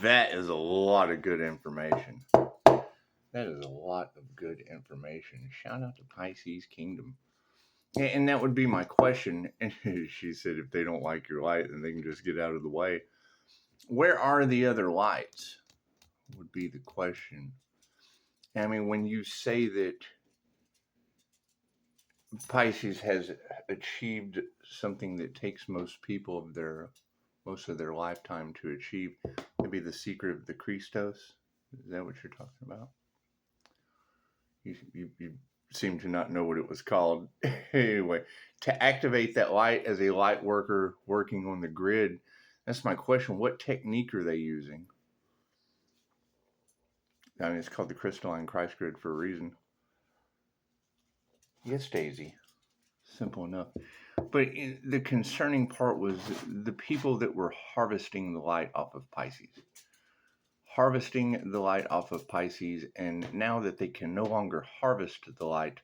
That is a lot of good information. That is a lot of good information. Shout out to Pisces Kingdom. And that would be my question. She said if they don't like your light, then they can just get out of the way. Where are the other lights? Would be the question. I mean, when you say that Pisces has achieved something that takes most of their lifetime to achieve, maybe the secret of the Christos. Is that what you're talking about? You seem to not know what it was called. Anyway, to activate that light as a light worker working on the grid, that's my question. What technique are they using? I mean, it's called the crystalline Christ grid for a reason. Yes, Daisy. Simple enough. But the concerning part was the people that were harvesting the light off of Pisces. Harvesting the light off of Pisces, and now that they can no longer harvest the light,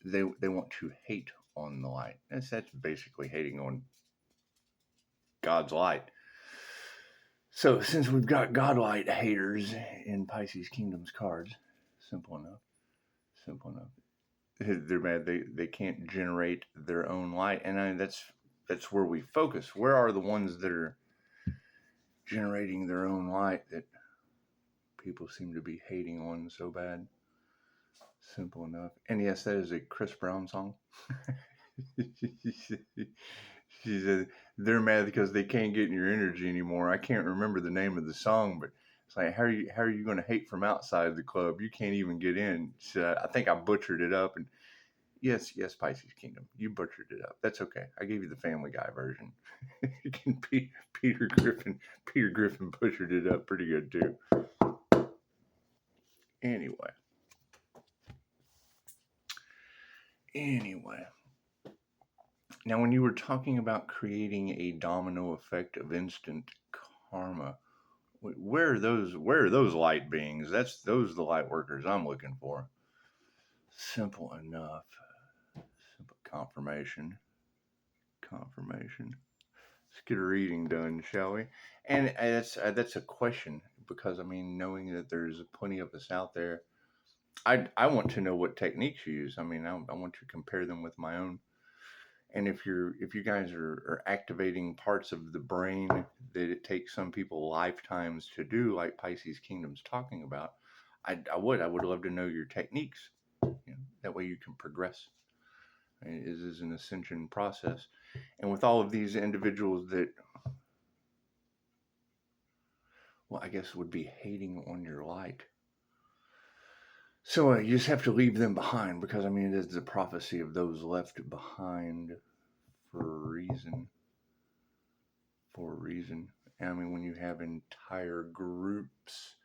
they want to hate on the light. That's basically hating on God's light. So since we've got Godlight haters in Pisces Kingdom's cards, simple enough. They're mad they can't generate their own light, and that's where we focus. Where are the ones that are generating their own light that people seem to be hating on so bad? Simple enough. And yes, that is a Chris Brown song. She said they're mad because they can't get in your energy anymore. I can't remember the name of the song, but it's like, how are you going to hate from outside the club? You can't even get in. She said, I think I butchered it up. And yes, Pisces Kingdom, you butchered it up. That's okay. I gave you the Family Guy version. Peter Griffin butchered it up pretty good too. Anyway. Now, when you were talking about creating a domino effect of instant karma, where are those light beings? Those are the light workers I'm looking for. Simple enough. Simple confirmation. Let's get a reading done, shall we? And that's a question, because I mean, knowing that there's plenty of us out there, I want to know what techniques you use. I mean, I want to compare them with my own. And if you guys are activating parts of the brain that it takes some people lifetimes to do, like Pisces Kingdom's talking about, I would love to know your techniques. That way you can progress. It is an ascension process. And with all of these individuals that, well, I guess would be hating on your light. So you just have to leave them behind, because I mean, it is the prophecy of those left behind for a reason. And I mean, when you have entire groups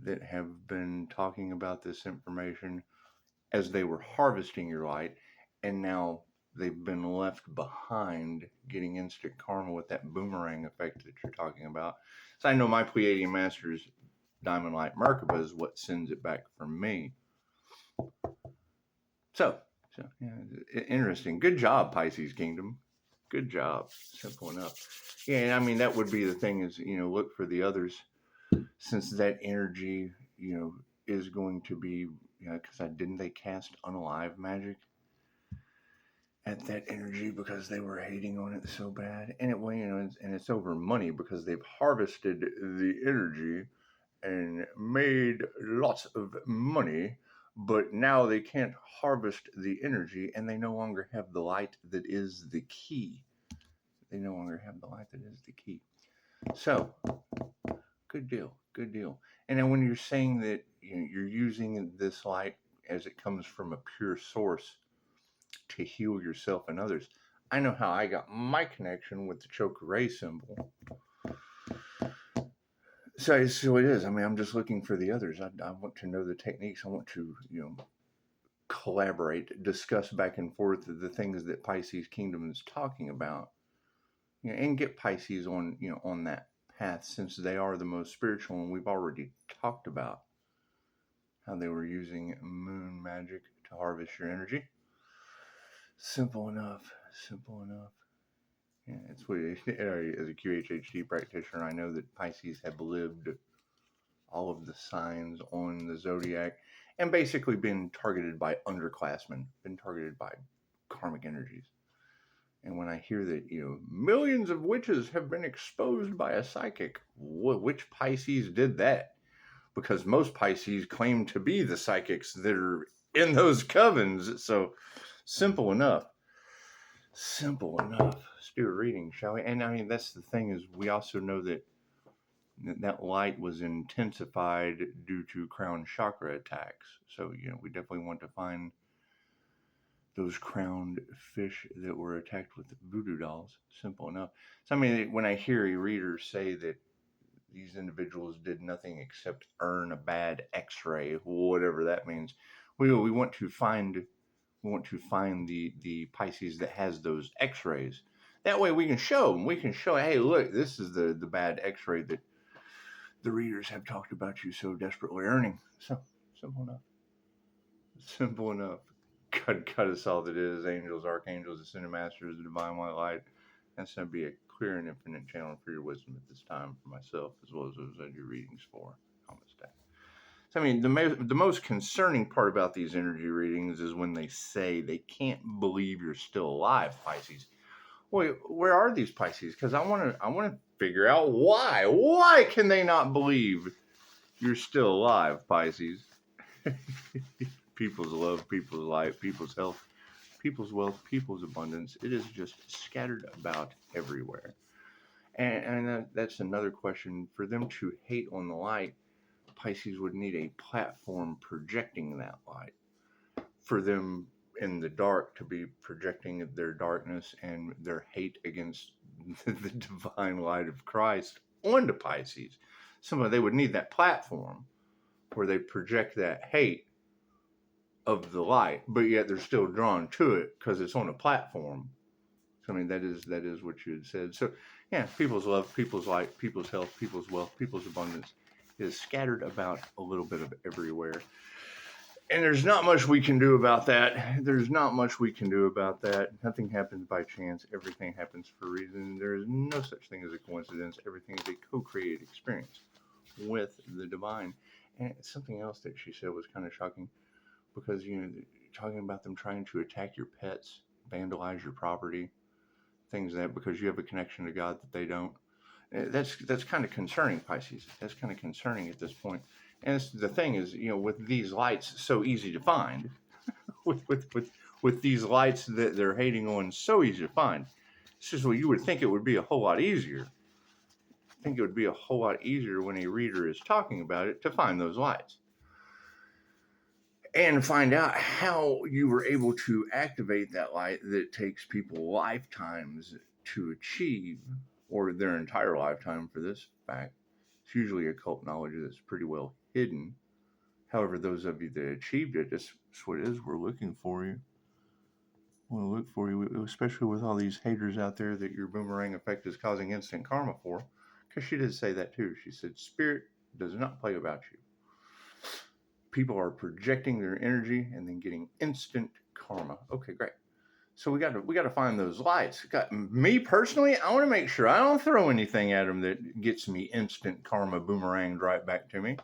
that have been talking about this information as they were harvesting your light, and now they've been left behind getting instant karma with that boomerang effect that you're talking about. So I know my Pleiadian Master's Diamond Light Merkaba is what sends it back from me. So yeah, interesting. Good job, Pisces Kingdom. Good job. Simple enough. Yeah, and I mean, that would be the thing is, look for the others, since that energy, is going to be, because didn't they cast unalive magic at that energy because they were hating on it so bad? And it's over money, because they've harvested the energy and made lots of money, but now they can't harvest the energy, and they no longer have the light that is the key. So, good deal. And then when you're saying that you're using this light as it comes from a pure source to heal yourself and others, I know how I got my connection with the Chokeray symbol. So it is. I mean, I'm just looking for the others. I want to know the techniques. I want to, collaborate, discuss back and forth the things that Pisces Kingdom is talking about, and get Pisces on, on that path, since they are the most spiritual, and we've already talked about how they were using moon magic to harvest your energy. Simple enough. Yeah, it's what as a QHHT practitioner, I know that Pisces have lived all of the signs on the zodiac and basically been targeted by underclassmen, been targeted by karmic energies. And when I hear that, millions of witches have been exposed by a psychic, which Pisces did that? Because most Pisces claim to be the psychics that are in those covens. So simple enough. Simple enough. Let's do a reading, shall we? And I mean, that's the thing is we also know that that light was intensified due to crown chakra attacks. So, we definitely want to find those crowned fish that were attacked with voodoo dolls. Simple enough. So, I mean, when I hear a reader say that these individuals did nothing except earn a bad X-ray, whatever that means, we want to find the Pisces that has those X-rays. That way, we can show them. We can show, hey, look, this is the bad X-ray that the readers have talked about you so desperately earning. So simple enough. Simple enough. God is all that is. Angels, archangels, ascended masters, the divine white light. That's going to be a clear and infinite channel for your wisdom at this time for myself, as well as those I do readings for. Namaste. So, I mean, the most concerning part about these energy readings is when they say they can't believe you're still alive, Pisces. Wait, where are these Pisces? Because I want to figure out why. Why can they not believe you're still alive, Pisces? People's love, people's life, people's health, people's wealth, people's abundance. It is just scattered about everywhere. And that's another question. For them to hate on the light, Pisces would need a platform projecting that light. For them in the dark to be projecting their darkness and their hate against the divine light of Christ onto Pisces. They would need that platform where they project that hate of the light, but yet they're still drawn to it because it's on a platform. So, I mean, that is what you had said. So, yeah, people's love, people's light, people's health, people's wealth, people's abundance is scattered about a little bit of everywhere. And there's not much we can do about that. There's not much we can do about that. Nothing happens by chance. Everything happens for a reason. There is no such thing as a coincidence. Everything is a co-created experience with the divine. And something else that she said was kind of shocking because, talking about them trying to attack your pets, vandalize your property, things like that because you have a connection to God that they don't. That's kind of concerning, Pisces. That's kind of concerning at this point. And the thing is, with these lights so easy to find, with these lights that they're hating on so easy to find, it's just what you would think it would be a whole lot easier. I think it would be a whole lot easier when a reader is talking about it to find those lights and find out how you were able to activate that light that takes people lifetimes to achieve, or their entire lifetime for this fact. It's usually occult knowledge that's pretty well hidden. However, those of you that achieved it, that's what it is. We're looking for you. We'll look for you, especially with all these haters out there that your boomerang effect is causing instant karma for. Because she did say that too. She said, Spirit does not play about you. People are projecting their energy and then getting instant karma. Okay, great. So we got to find those lights. Me personally, I want to make sure I don't throw anything at them that gets me instant karma boomeranged right back to me.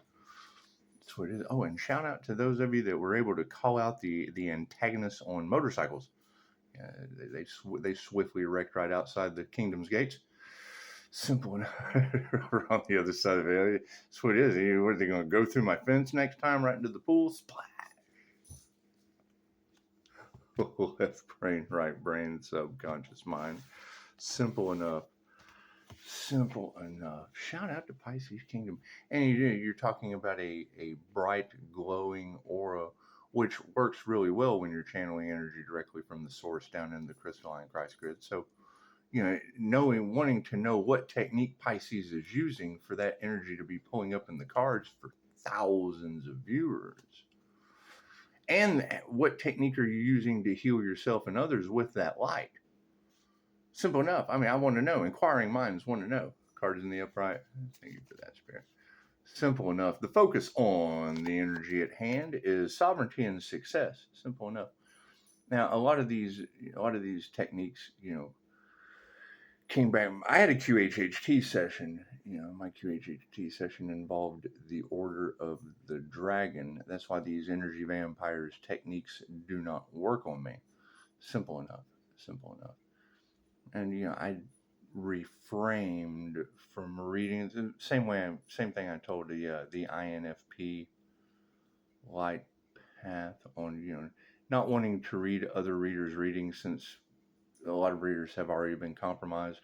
That's what it is. Oh, and shout out to those of you that were able to call out the antagonists on motorcycles. They swiftly wrecked right outside the kingdom's gates. Simple enough. We're on the other side of it. That's what it is. What are they going to go through my fence next time, right into the pool? Splash. Left brain, right brain, subconscious mind. Simple enough. Simple enough. Shout out to Pisces Kingdom. And you're talking about a bright, glowing aura, which works really well when you're channeling energy directly from the source down in the crystalline Christ grid. So, wanting to know what technique Pisces is using for that energy to be pulling up in the cards for thousands of viewers. And what technique are you using to heal yourself and others with that light? Simple enough. I mean, I want to know. Inquiring minds want to know. Cards in the upright. Thank you for that, Spirit. Simple enough. The focus on the energy at hand is sovereignty and success. Simple enough. Now, a lot of these techniques, came back. I had a QHHT session. My QHHT session involved the Order of the Dragon. That's why these energy vampires techniques do not work on me. Simple enough. Simple enough. And I reframed from reading the same thing I told the INFP light path on not wanting to read other readers' readings since a lot of readers have already been compromised.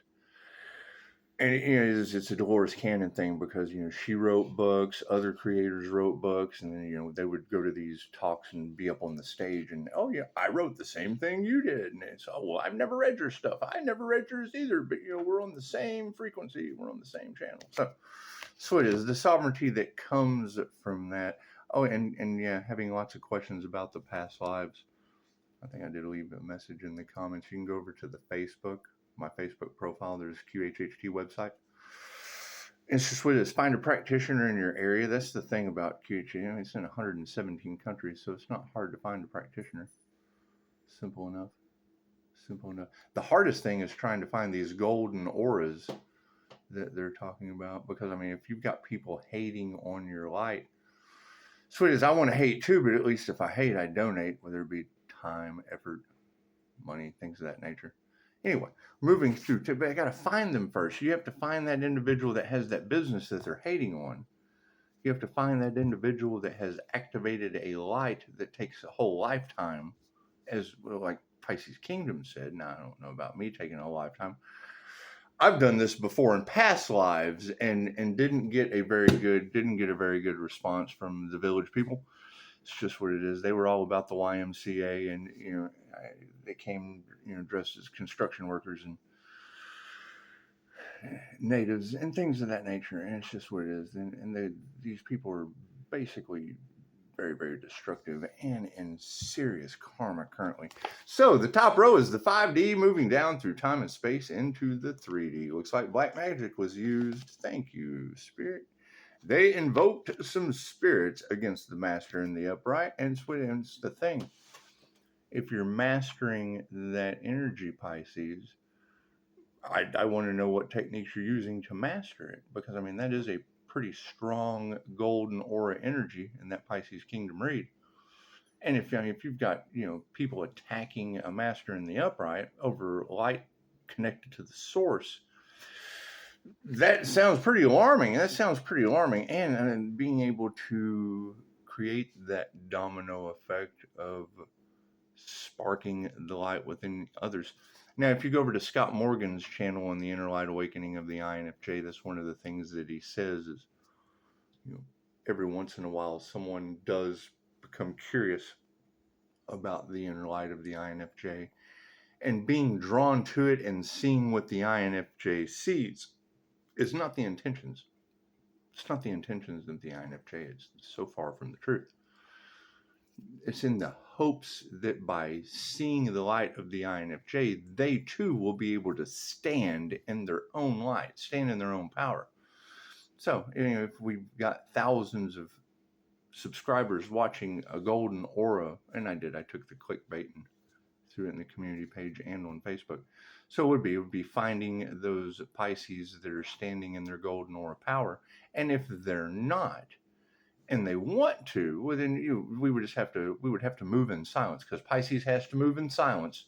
And it's a Dolores Cannon thing because she wrote books, other creators wrote books, and then they would go to these talks and be up on the stage and, oh yeah, I wrote the same thing you did, and it's, oh well, I've never read your stuff, I never read yours either, but we're on the same frequency, we're on the same channel. So it is the sovereignty that comes from that. Oh, and yeah, having lots of questions about the past lives. I think I did leave a message in the comments. You can go over to the Facebook, my Facebook profile. There's QHHT website. It's just what it is. Find a practitioner in your area. That's the thing about QHHT. It's in 117 countries, so it's not hard to find a practitioner. Simple enough. Simple enough. The hardest thing is trying to find these golden auras that they're talking about, because if you've got people hating on your light, sweet as I want to hate too, but at least if I hate, I donate, whether it be time, effort, money, things of that nature. Anyway, moving through, but I got to find them first. You have to find that individual that has that business that they're hating on. You have to find that individual that has activated a light that takes a whole lifetime, as well, like Pisces Kingdom said. Now, I don't know about me taking a whole lifetime. I've done this before in past lives and didn't get a very good response from the village people. It's just what it is. They were all about the YMCA, and they came dressed as construction workers and natives and things of that nature, and it's just what it is. And these people are basically very, very destructive and in serious karma currently. So the top row is the 5D moving down through time and space into the 3D. Looks like black magic was used. Thank you, Spirit. They invoked some spirits against the master in the upright, and it's the thing. If you're mastering that energy, Pisces, I want to know what techniques you're using to master it, because that is a pretty strong golden aura energy in that Pisces Kingdom read. And if you've got people attacking a master in the upright over light connected to the source, that sounds pretty alarming. And being able to create that domino effect of sparking the light within others. Now, if you go over to Scott Morgan's channel on the Inner Light Awakening of the INFJ, that's one of the things that he says is, every once in a while, someone does become curious about the inner light of the INFJ, and being drawn to it and seeing what the INFJ sees is not the intentions. It's not the intentions of the INFJ. It's so far from the truth. It's in the hopes that by seeing the light of the INFJ, they too will be able to stand in their own light, stand in their own power. So, if we've got thousands of subscribers watching a golden aura, and I took the clickbait and threw it in the community page and on Facebook. So it would be finding those Pisces that are standing in their golden aura power. And if they're not, and they want to, well, then we would have to move in silence, because Pisces has to move in silence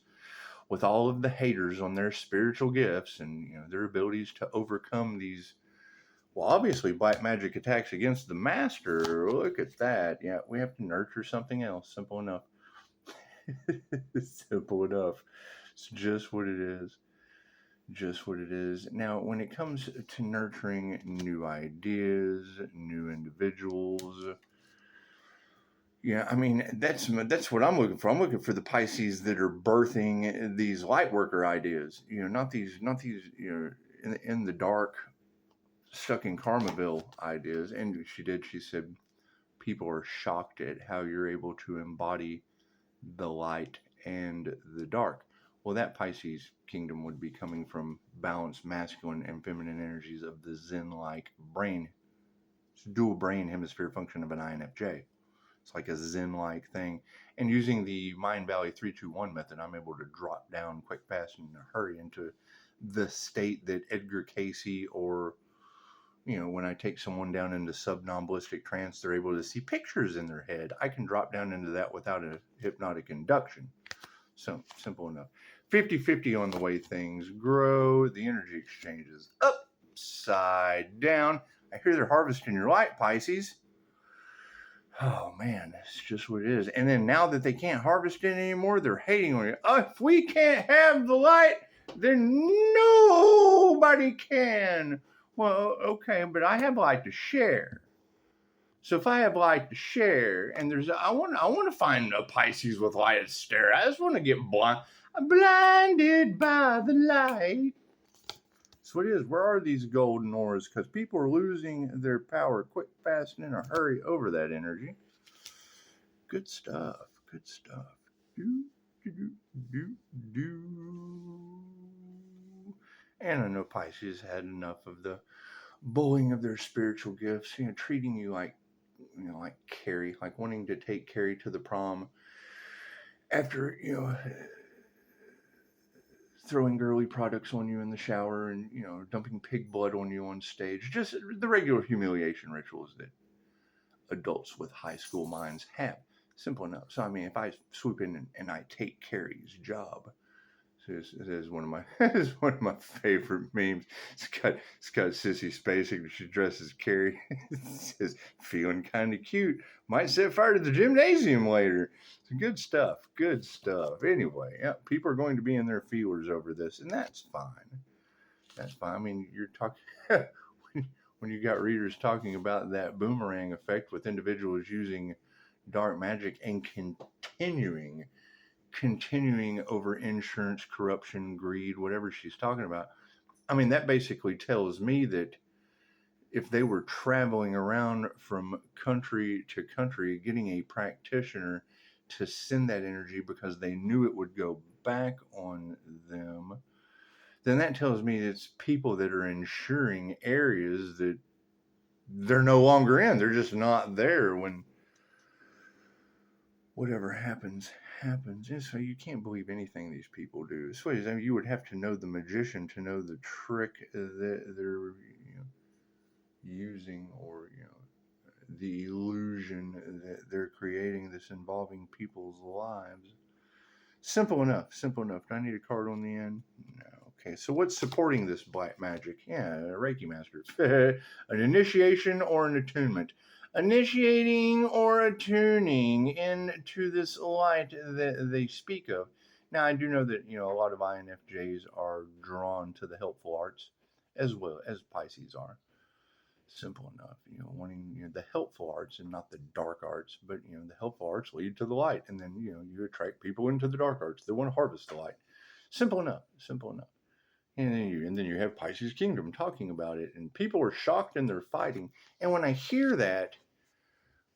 with all of the haters on their spiritual gifts and their abilities to overcome these. Well, obviously, black magic attacks against the master. Look at that. Yeah, we have to nurture something else. Simple enough. Simple enough. It's just what it is. Just what it is. Now, when it comes to nurturing new ideas, new individuals, that's what I'm looking for. I'm looking for the Pisces that are birthing these light worker ideas. Not these in the dark, stuck in Karmaville ideas. And she said people are shocked at how you're able to embody the light and the dark. Well, that Pisces kingdom would be coming from balanced masculine and feminine energies of the Zen-like brain. It's dual brain hemisphere function of an INFJ. It's like a Zen-like thing. And using the Mind Valley 321 method, I'm able to drop down quick, fast, and in a hurry into the state that Edgar Casey or, when I take someone down into somnambulistic trance, they're able to see pictures in their head. I can drop down into that without a hypnotic induction. So simple enough. 50-50 on the way things grow. The energy exchanges upside down. I hear they're harvesting your light, Pisces. Oh man, it's just what it is. And then now that they can't harvest it anymore, they're hating on you. If we can't have the light, then nobody can. Well, okay, but I have light to share. So if I have light to share, and I want to find a Pisces with light to stare. I just want to get blinded by the light. So it is. Where are these golden auras? Because people are losing their power quick, fast, and in a hurry over that energy. Good stuff. Good stuff. Do, do, do, do, do. And I know Pisces had enough of the bullying of their spiritual gifts, treating you like Carrie, like wanting to take Carrie to the prom after, throwing girly products on you in the shower and, dumping pig blood on you on stage. Just the regular humiliation rituals that adults with high school minds have. Simple enough. So, I mean, if I swoop in and I take Carrie's job, this is one of my favorite memes. It's got Sissy Spacek. She dresses Carrie. It says, "Feeling kind of cute. Might set fire to the gymnasium later." It's good stuff. Good stuff. Anyway, yeah, people are going to be in their feelers over this, and that's fine. That's fine. I mean, you're talking when you got readers talking about that boomerang effect with individuals using dark magic and continuing over insurance, corruption, greed, whatever she's talking about. I mean, that basically tells me that if they were traveling around from country to country getting a practitioner to send that energy because they knew it would go back on them, then that tells me it's people that are insuring areas that they're no longer in. They're just not there when whatever happens. And so you can't believe anything these people do. So you would have to know the magician to know the trick that they're using, or the illusion that they're creating that's involving people's lives. Simple enough. Do I need a card on the end? No. Okay, so what's supporting this black magic? Yeah, a Reiki master. An initiation or an attunement. Initiating or attuning into this light that they speak of. Now, I do know that, a lot of INFJs are drawn to the helpful arts as well as Pisces are. Simple enough, wanting the helpful arts and not the dark arts, but the helpful arts lead to the light, and then you attract people into the dark arts. They want to harvest the light. Simple enough. And then you have Pisces Kingdom talking about it, and people are shocked and they're fighting. And when I hear that,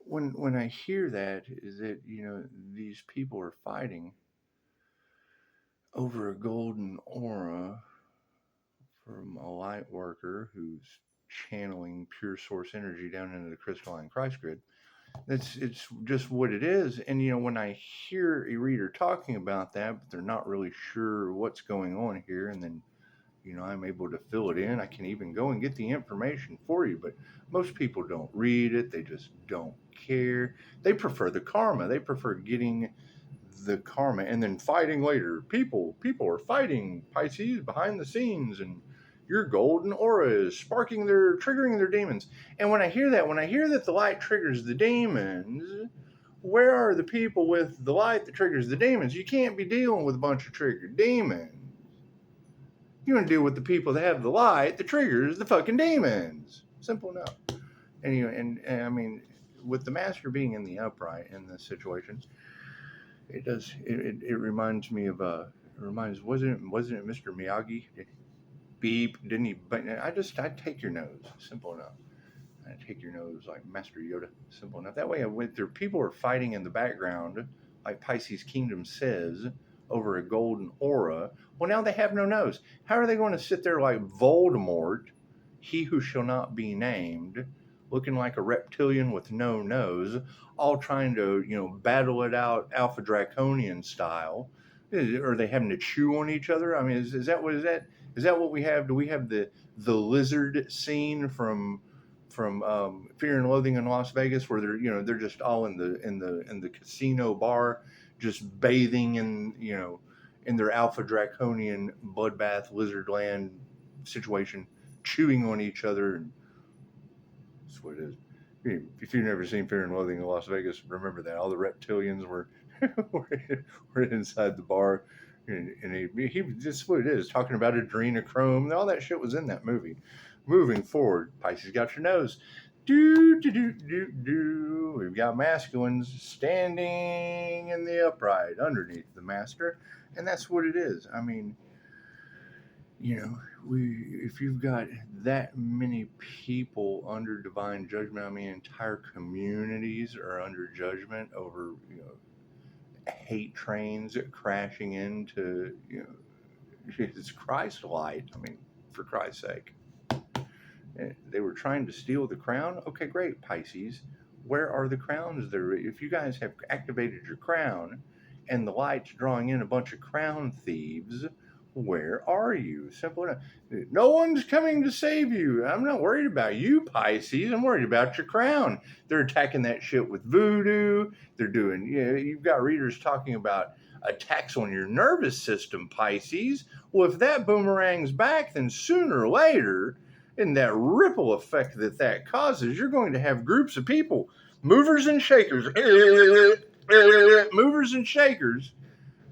when I hear that, is that these people are fighting over a golden aura from a light worker who's channeling pure source energy down into the crystalline Christ grid. It's just what it is. And when I hear a reader talking about that, but they're not really sure what's going on here, and then I'm able to fill it in. I can even go and get the information for you, but most people don't read it. They just don't care. They prefer the karma. They prefer getting the karma and then fighting later. People are fighting Pisces behind the scenes, and your golden aura is triggering their demons. And when I hear that the light triggers the demons, where are the people with the light that triggers the demons? You can't be dealing with a bunch of triggered demons. You want to deal with the people that have the light that triggers the fucking demons. Simple enough. And I mean, with the master being in the upright in this situation, it does. It reminds me of wasn't it Mr. Miyagi? Beep, didn't he? But I take your nose. Simple enough. I take your nose like Master Yoda. Simple enough. That way I went through. People are fighting in the background, like Pisces Kingdom says, over a golden aura. Well, now they have no nose. How are they going to sit there like Voldemort, he who shall not be named, looking like a reptilian with no nose, all trying to, battle it out Alpha Draconian style? Are they having to chew on each other? I mean, is that what is that? Is that what we have? Do we have the lizard scene from Fear and Loathing in Las Vegas, where they're just all in the casino bar, just bathing in their alpha draconian bloodbath lizard land situation, chewing on each other. And that's what it is. If you've never seen Fear and Loathing in Las Vegas, remember that all the reptilians were were inside the bar, and he just what it is, talking about adrenochrome. All that shit was in that movie. Moving forward, Pisces got your nose. Do do do do do. We've got masculines standing in the upright underneath the master, and that's what it is. I mean, if you've got that many people under divine judgment, I mean, entire communities are under judgment over, hate trains crashing into, it's Christ light. I mean, for Christ's sake. They were trying to steal the crown. Okay, great, Pisces. Where are the crowns there? If you guys have activated your crown and the light's drawing in a bunch of crown thieves, where are you? Simple enough. No one's coming to save you. I'm not worried about you, Pisces. I'm worried about your crown. They're attacking that shit with voodoo. They're doing, you've got readers talking about attacks on your nervous system, Pisces. Well, if that boomerangs back, then sooner or later, in that ripple effect that causes, you're going to have groups of people, movers and shakers, movers and shakers,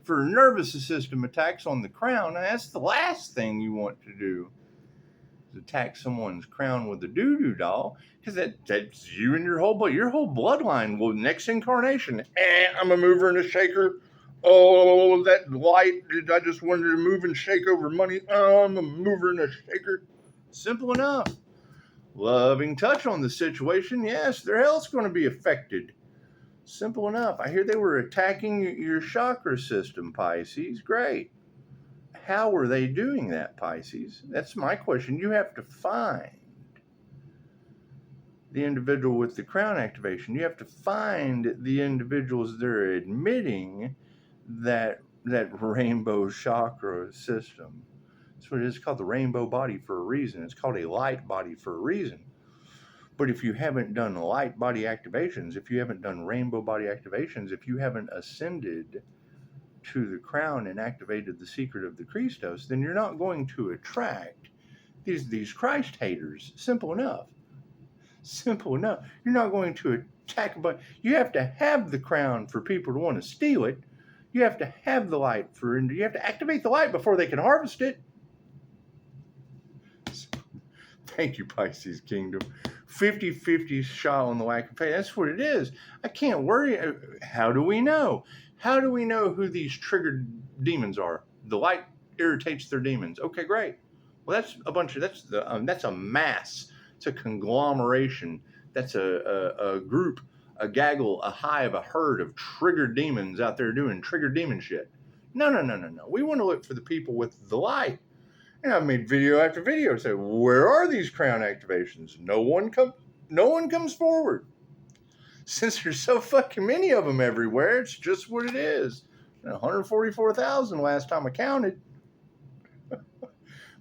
for nervous system attacks on the crown. And that's the last thing you want to do, is attack someone's crown with a doo-doo doll, because that's you and your whole bloodline. Well, next incarnation, I'm a mover and a shaker. Oh, that light, I just wanted to move and shake over money. I'm a mover and a shaker. Simple enough. Loving touch on the situation. Yes, their health's going to be affected. Simple enough. I hear they were attacking your chakra system, Pisces. Great. How were they doing that, Pisces? That's my question. You have to find the individual with the crown activation. You have to find the individuals that are admitting that rainbow chakra system. That's what it is. Called the rainbow body for a reason. It's called a light body for a reason. But if you haven't done light body activations, if you haven't done rainbow body activations, if you haven't ascended to the crown and activated the secret of the Christos, then you're not going to attract these Christ haters. Simple enough. Simple enough. You're not going to attack, but you have to have the crown for people to want to steal it. You have to have the light you have to activate the light before they can harvest it. Thank you, Pisces Kingdom. 50-50 shot on the whack of fate. That's what it is. I can't worry. How do we know? How do we know who these triggered demons are? The light irritates their demons. Okay, great. Well, that's a mass. It's a conglomeration. That's a group, a gaggle, a hive, a herd of triggered demons out there doing triggered demon shit. No. We want to look for the people with the light. And I've made video after video say, where are these crown activations? No one comes forward. Since there's so fucking many of them everywhere, it's just what it is. 144,000 last time I counted.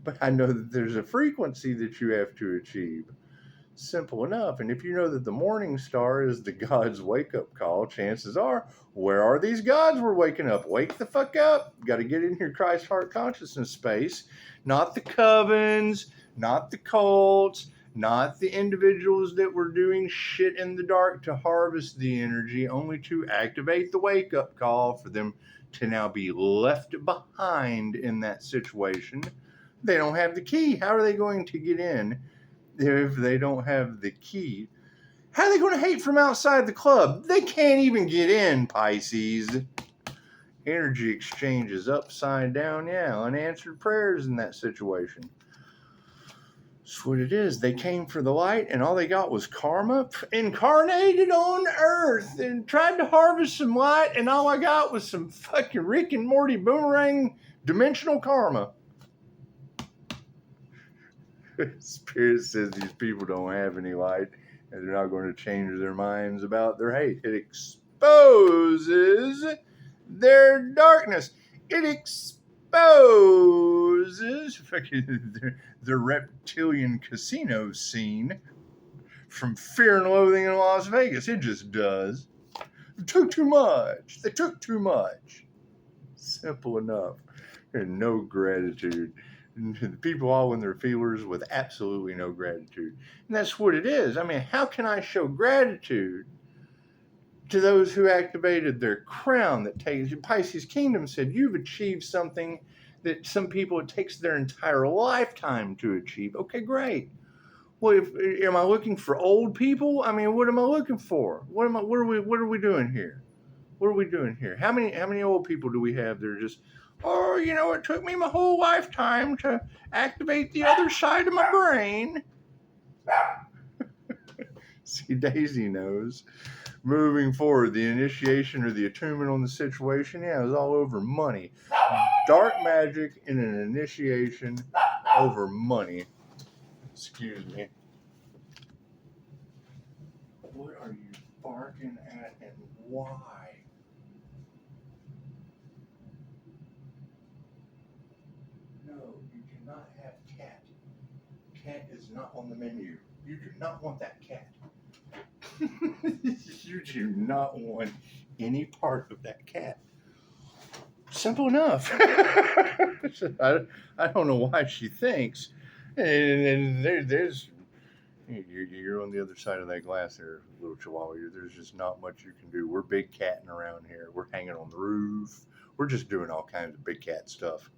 But I know that there's a frequency that you have to achieve. Simple enough. And if you know that the morning star is the God's wake-up call, chances are, where are these gods we're waking up? Wake the fuck up. Got to get in your Christ heart consciousness space. Not the covens, not the cults, not the individuals that were doing shit in the dark to harvest the energy, only to activate the wake-up call for them to now be left behind in that situation. They don't have the key. How are they going to get in if they don't have the key? How are they going to hate from outside the club? They can't even get in, Pisces. Energy exchange is upside down. Yeah, unanswered prayers in that situation. That's what it is. They came for the light, and all they got was karma incarnated on Earth and tried to harvest some light, and all I got was some fucking Rick and Morty boomerang dimensional karma. Spirit says these people don't have any light, and they're not going to change their minds about their hate. It exposes their darkness. It exposes poses, the reptilian casino scene from Fear and Loathing in Las Vegas. It just does. They took too much. They took too much. Simple enough. And no gratitude. The people all in their feelers with absolutely no gratitude. And that's what it is. I mean, how can I show gratitude to those who activated their crown that takes Pisces Kingdom said you've achieved something that some people it takes their entire lifetime to achieve. Okay, great. Well, am I looking for old people? I mean, what am I looking for? What are we doing here? What are we doing here? How many old people do we have that are just, oh, it took me my whole lifetime to activate the other side of my brain. See, Daisy knows. Moving forward, the initiation or the attunement on the situation, it was all over money. Dark magic in an initiation over money. Excuse me. What are you barking at and why? No, you cannot have cat. Cat is not on the menu. You do not want that cat. You do not want any part of that cat. Simple enough. I don't know why she thinks. And there's you're on the other side of that glass there, little chihuahua. There's just not much you can do. We're big catting around here. We're hanging on the roof. We're just doing all kinds of big cat stuff.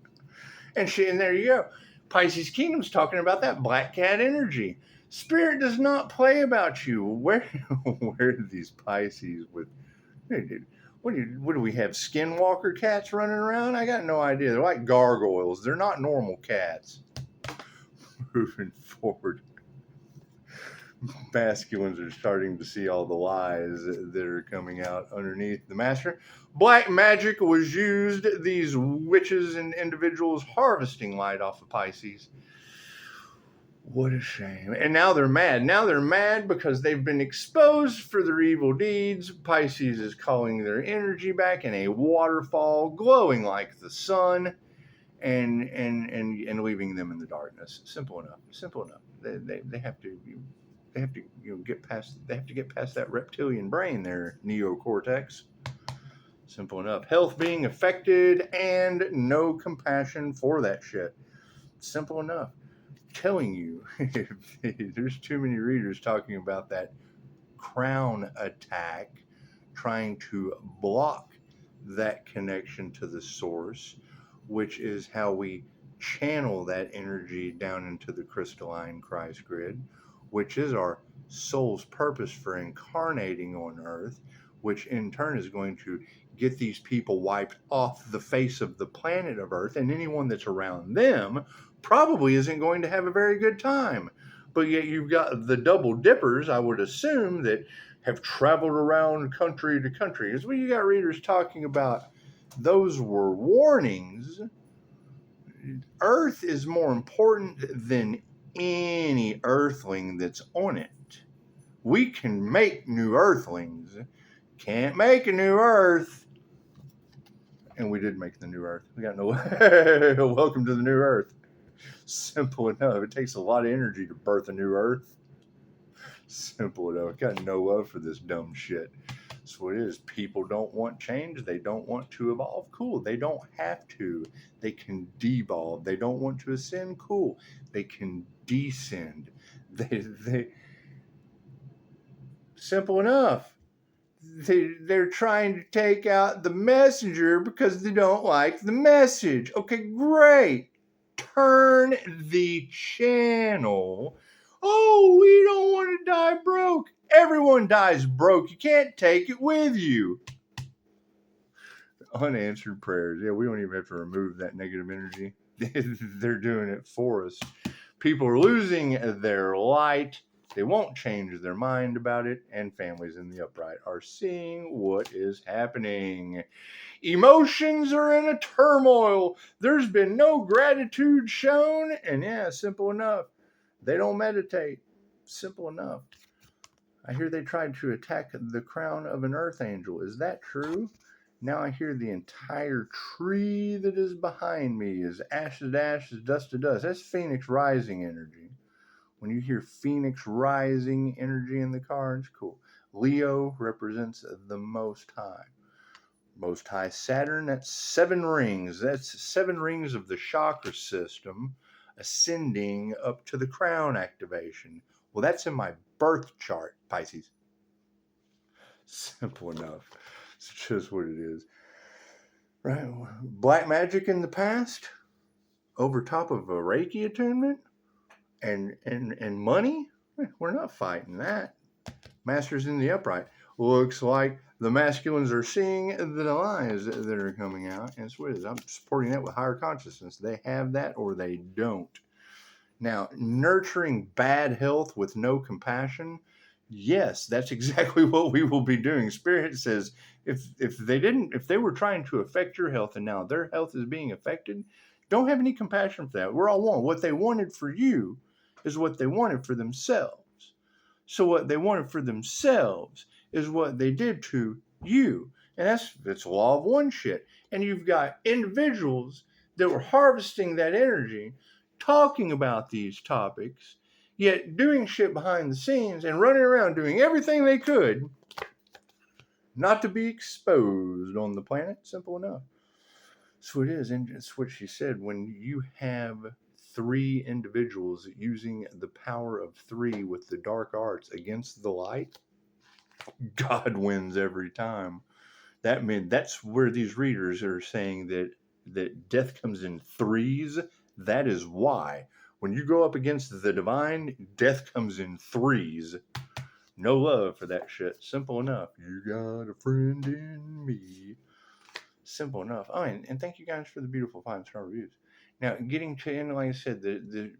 And there you go. Pisces Kingdom's talking about that black cat energy. Spirit does not play about you. Where do these Pisces with? What do we have? Skinwalker cats running around? I got no idea. They're like gargoyles. They're not normal cats. Moving forward, masculines are starting to see all the lies that are coming out underneath the master. Black magic was used. These witches and individuals harvesting light off of Pisces. What a shame. And now they're mad. Now they're mad because they've been exposed for their evil deeds. Pisces is calling their energy back in a waterfall, glowing like the sun, and leaving them in the darkness. Simple enough. Simple enough. They have to get past that reptilian brain there, neocortex. Simple enough. Health being affected and no compassion for that shit. Simple enough. Telling you, there's too many readers talking about that crown attack, trying to block that connection to the source, which is how we channel that energy down into the crystalline Christ grid, which is our soul's purpose for incarnating on earth, which in turn is going to get these people wiped off the face of the planet of earth, and anyone that's around them probably isn't going to have a very good time. But yet you've got the double dippers, I would assume, that have traveled around country to country. As you got readers talking about, those were warnings. Earth is more important than any earthling that's on it. We can make new earthlings. Can't make a new earth. And we did make the new earth. We got no welcome to the new earth. Simple enough. It takes a lot of energy to birth a new earth. Simple enough. Got no love for this dumb shit. That's what it is. People don't want change. They don't want to evolve. Cool. They don't have to. They can devolve. They don't want to ascend. Cool. They can descend. They simple enough. They're trying to take out the messenger because they don't like the message. Okay, great. Turn the channel. Oh, we don't want to die broke. Everyone dies broke. You can't take it with you. Unanswered prayers. Yeah, we don't even have to remove that negative energy. They're doing it for us. People are losing their light. They won't change their mind about it, and families in the upright are seeing what is happening. Emotions are in a turmoil. There's been no gratitude shown, and yeah, simple enough. They don't meditate. Simple enough. I hear they tried to attack the crown of an earth angel. Is that true? Now I hear the entire tree that is behind me is ashes to ashes, dust to dust. That's Phoenix rising energy. When you hear Phoenix rising energy in the cards, cool. Leo represents the Most High. Most High Saturn, that's 7 rings. That's 7 rings of the chakra system ascending up to the crown activation. Well, that's in my birth chart, Pisces. Simple enough. It's just what it is. Right? Black magic in the past, over top of a Reiki attunement, and money. We're not fighting that. Masters in the upright. Looks like the masculines are seeing the lies that are coming out. And it's what it is. I'm supporting that with higher consciousness. They have that or they don't. Now, nurturing bad health with no compassion. Yes, that's exactly what we will be doing. Spirit says if they were trying to affect your health and now their health is being affected, don't have any compassion for that. We're all one. What they wanted for you is what they wanted for themselves. So what they wanted for themselves is what they did to you. And that's law of one shit. And you've got individuals that were harvesting that energy, talking about these topics, yet doing shit behind the scenes and running around doing everything they could not to be exposed on the planet. Simple enough. So it is. And it's what she said. When you have 3 individuals using the power of 3 with the dark arts against the light, God wins every time. That's where these readers are saying that death comes in 3s. That is why. When you go up against the divine, death comes in 3s. No love for that shit. Simple enough. You got a friend in me. Simple enough. Oh, and thank you guys for the beautiful 5-star reviews. Now, getting to, and like I said, the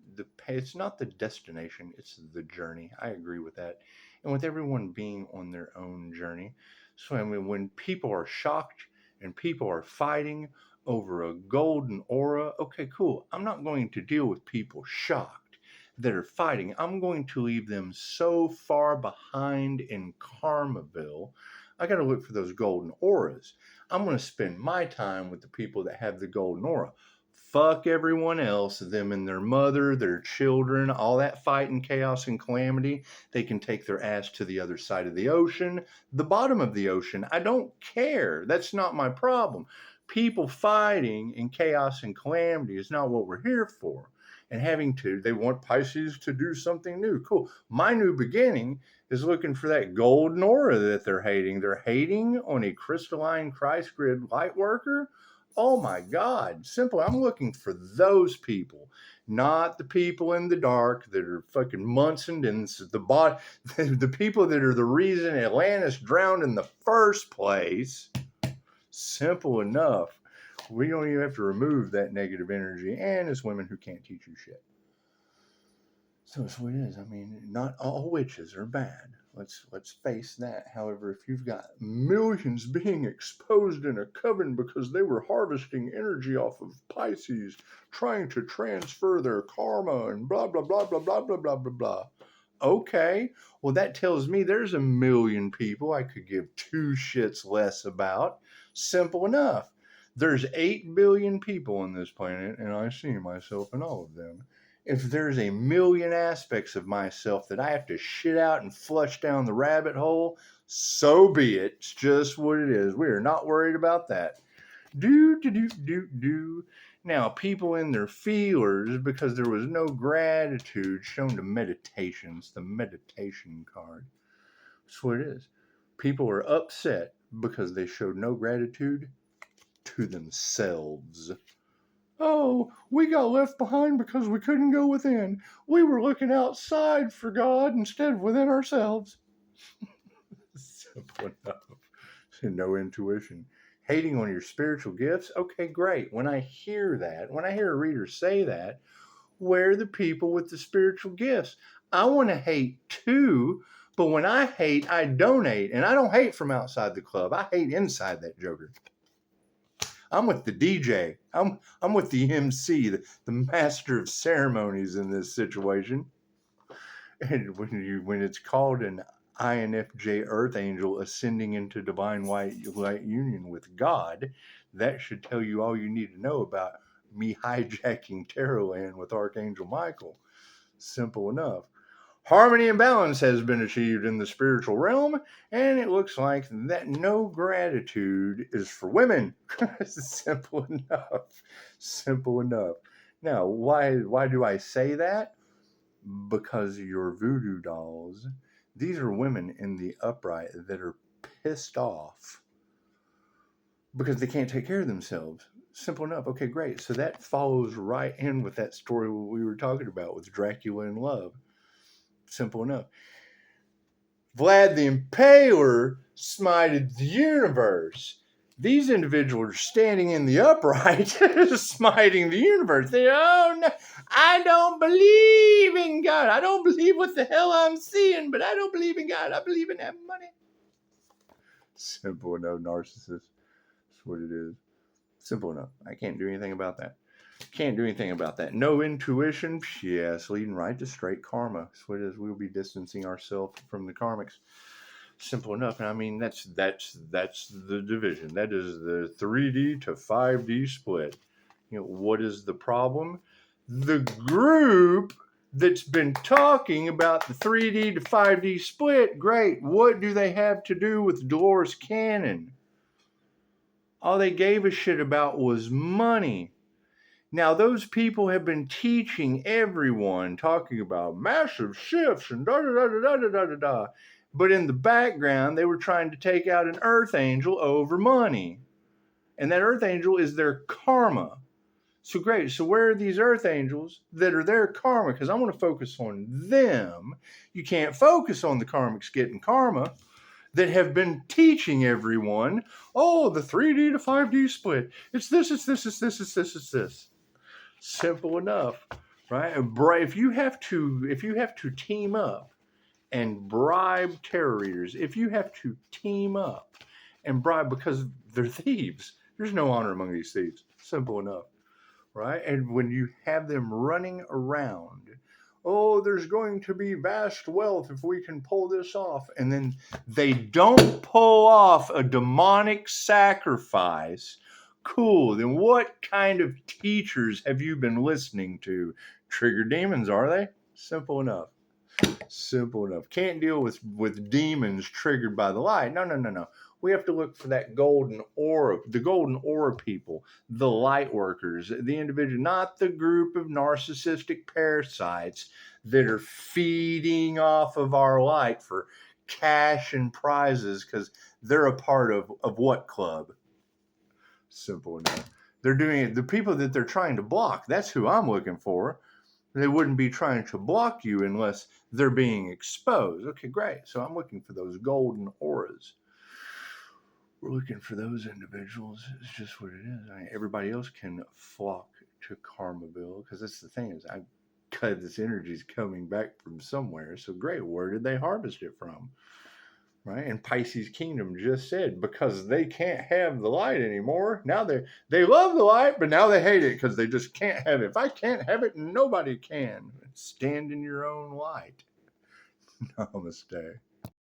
it's not the destination, it's the journey. I agree with that. And with everyone being on their own journey. So, I mean, when people are shocked and people are fighting over a golden aura, okay, cool. I'm not going to deal with people shocked that are fighting. I'm going to leave them so far behind in Karmaville. I got to look for those golden auras. I'm going to spend my time with the people that have the golden aura. Fuck everyone else, them and their mother, their children, all that fight and chaos and calamity. They can take their ass to the other side of the ocean, the bottom of the ocean. I don't care. That's not my problem. People fighting in chaos and calamity is not what we're here for. And they want Pisces to do something new. Cool. My new beginning is looking for that golden aura that they're hating. They're hating on a crystalline Christ grid light worker. Oh my God. Simple. I'm looking for those people, not the people in the dark that are fucking Munson and the people that are the reason Atlantis drowned in the first place. Simple enough. We don't even have to remove that negative energy. And it's women who can't teach you shit. So it's what it is. I mean, not all witches are bad. Let's face that. However, if you've got millions being exposed in a coven because they were harvesting energy off of Pisces, trying to transfer their karma and blah blah blah blah blah blah blah blah blah. Okay, well that tells me there's a million people I could give 2 shits less about. Simple enough. There's 8 billion people on this planet, and I see myself in all of them. If there's a million aspects of myself that I have to shit out and flush down the rabbit hole, so be it. It's just what it is. We are not worried about that. Do. Now, people in their feelers, because there was no gratitude shown to meditations, the meditation card. That's what it is. People are upset because they showed no gratitude to themselves. Oh, we got left behind because we couldn't go within. We were looking outside for God instead of within ourselves. Simple enough. No intuition. Hating on your spiritual gifts? Okay, great. When I hear that, when I hear a reader say that, where are the people with the spiritual gifts? I want to hate too, but when I hate, I donate. And I don't hate from outside the club. I hate inside that joker. I'm with the DJ. I'm with the MC, the master of ceremonies in this situation. And when it's called an INFJ Earth Angel ascending into divine white light union with God. That should tell you all you need to know about me hijacking Tarot Land with Archangel Michael. Simple enough. Harmony and balance has been achieved in the spiritual realm, and it looks like that no gratitude is for women. Simple enough. Simple enough. Now, why do I say that? Because your voodoo dolls, these are women in the upright that are pissed off because they can't take care of themselves. Simple enough. Okay, great. So that follows right in with that story we were talking about with Dracula in Love. Simple enough. Vlad the Impaler smited the universe. These individuals are standing in the upright, smiting the universe. They, oh no, I don't believe in God. I don't believe what the hell I'm seeing, but I don't believe in God. I believe in that money. Simple enough, narcissist. That's what it is. Simple enough. I can't do anything about that. Can't do anything about that. No intuition. Yes, leading right to straight karma. That's what it is. We'll be distancing ourselves from the karmics. Simple enough. And I mean, that's the division. That is the 3D to 5D split. You know, what is the problem? The group that's been talking about the 3D to 5D split, great. What do they have to do with Dolores Cannon? All they gave a shit about was money. Now, those people have been teaching everyone, talking about massive shifts and da-da-da-da-da-da-da-da. But in the background, they were trying to take out an earth angel over money. And that earth angel is their karma. So great. So where are these earth angels that are their karma? Because I want to focus on them. You can't focus on the karmics getting karma that have been teaching everyone, oh, the 3D to 5D split. It's this, it's this, it's this, it's this, it's this. Simple enough, right? If you have to team up and bribe terror readers, if you have to team up and bribe because they're thieves, there's no honor among these thieves. Simple enough, right? And when you have them running around, oh, there's going to be vast wealth if we can pull this off, and then they don't pull off a demonic sacrifice. Cool. Then what kind of teachers have you been listening to? Trigger demons, are they? Simple enough. Simple enough. Can't deal with demons triggered by the light. No. We have to look for that golden aura, the golden aura people, the light workers, the individual, not the group of narcissistic parasites that are feeding off of our light for cash and prizes because they're a part of what club? Simple enough. They're doing it. The people that they're trying to block, that's who I'm looking for. They wouldn't be trying to block you unless they're being exposed. Okay, great. So I'm looking for those golden auras. We're looking for those individuals. It's just what it is. I mean, everybody else can flock to Karmaville because that's the thing is this energy is coming back from somewhere. So great. Where did they harvest it from? Right? And Pisces Kingdom just said because they can't have the light anymore. Now they love the light, but now they hate it because they just can't have it. If I can't have it, nobody can. Stand in your own light. Namaste.